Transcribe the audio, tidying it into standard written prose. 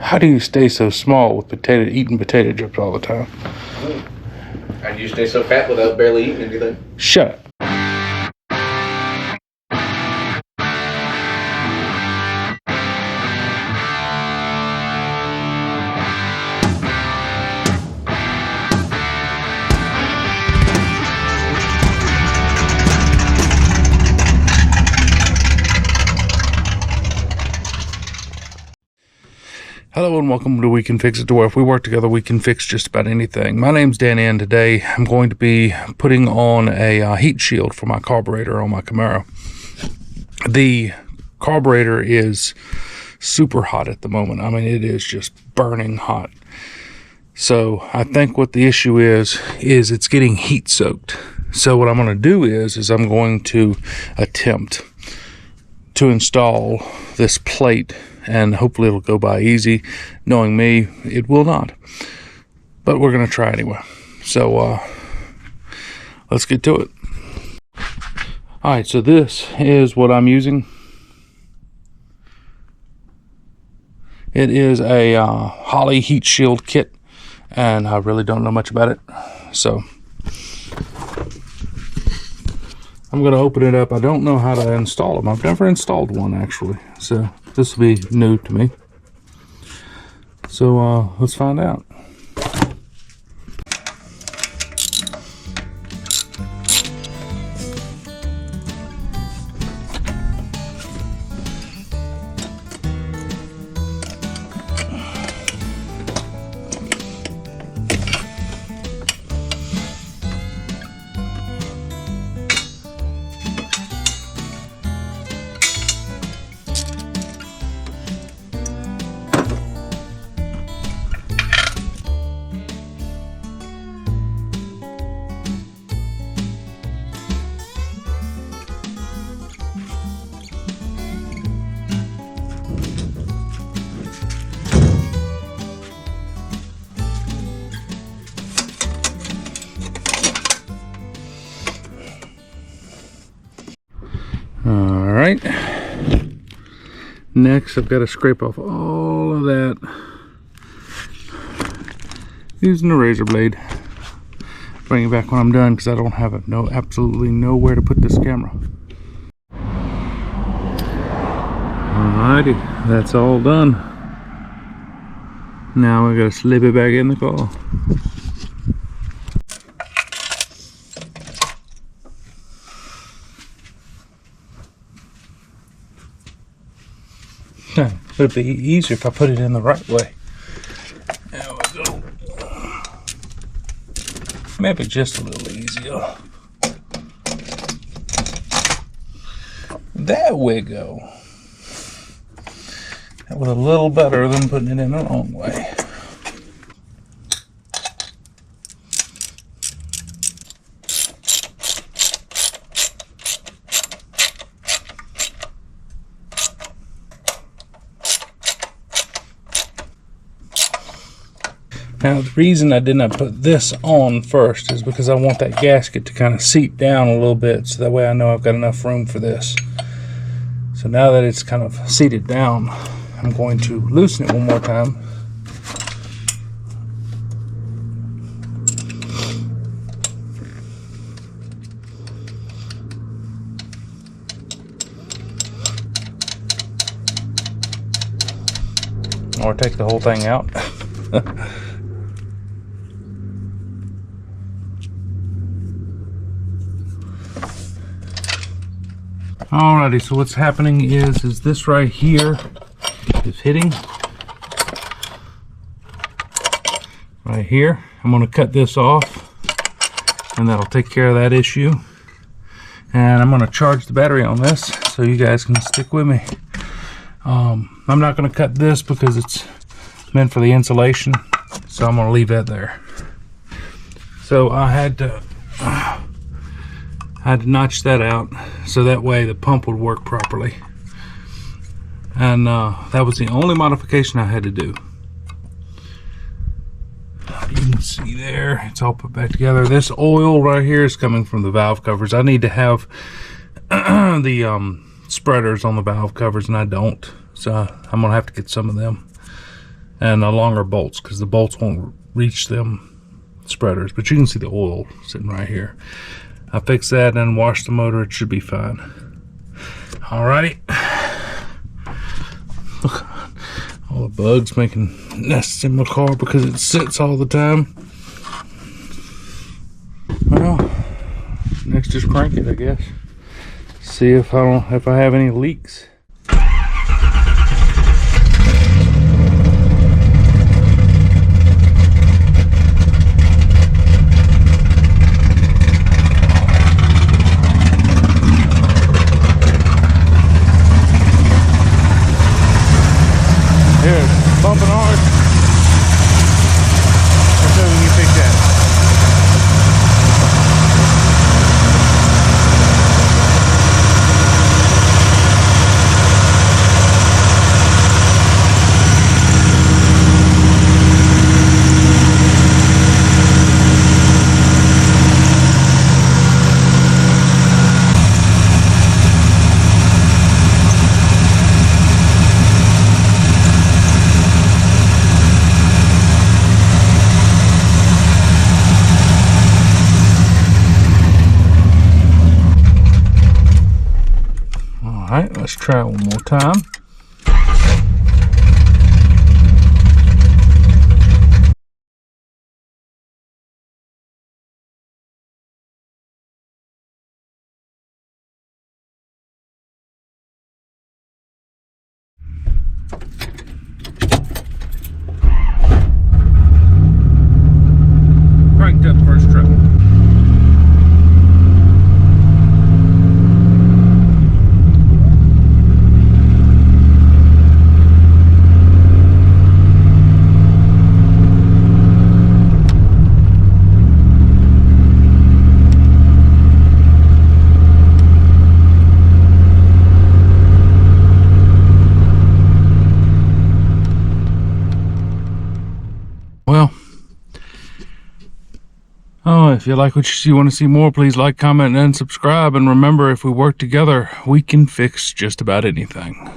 How do you stay so small with eating potato chips all the time? How do you stay so fat without barely eating anything? Shut up. Hello and welcome to We Can Fix It, to where if we work together we can fix just about anything. My name's Danny, and today I'm going to be putting on a heat shield for my carburetor on my Camaro. The carburetor is super hot at the moment. I mean, it is just burning hot. So I think what the issue is it's getting heat soaked. So what I'm going to do is I'm going to attempt to install this plate, and hopefully it'll go by easy. Knowing me, it will not. But we're going to try anyway. So, let's get to it. Alright, so this is what I'm using. It is a Holley heat shield kit, and I really don't know much about it. So, I'm going to open it up. I don't know how to install them. I've never installed one, actually. So, this will be new to me. So let's find out. Alright, next I've got to scrape off all of that using a razor blade. Bring it back when I'm done because I don't have absolutely nowhere to put this camera. Alrighty, that's all done. Now I gotta slip it back in the car. It'd be easier if I put it in the right way. There we go. Maybe just a little easier. There we go. That was a little better than putting it in the wrong way. Now, the reason I did not put this on first is because I want that gasket to kind of seat down a little bit, so that way I know I've got enough room for this. So now that it's kind of seated down, I'm going to loosen it one more time. Or take the whole thing out. Alrighty, so what's happening is this right here is hitting right here. I'm going to cut this off, and that'll take care of that issue. And I'm going to charge the battery on this so you guys can stick with me. I'm not going to cut this because it's meant for the insulation, so I'm going to leave that there. So I had to notch that out so that way the pump would work properly. And that was the only modification I had to do. You can see there, it's all put back together. This oil right here is coming from the valve covers. I need to have the spreaders on the valve covers, and I don't. So I'm gonna have to get some of them. and longer bolts, because the bolts won't reach them spreaders. But you can see the oil sitting right here. I fixed that and washed the motor. It should be fine. Alrighty. Look, all the bugs making nests in my car because it sits all the time. Well, next just crank it, I guess. See if I have any leaks. Here, bumping hard. Let's see if we can fix that. Alright, let's try it one more time. Cranked up first trip. Well, if you like what you see, want to see more, please like, comment, and subscribe. And remember, if we work together, we can fix just about anything.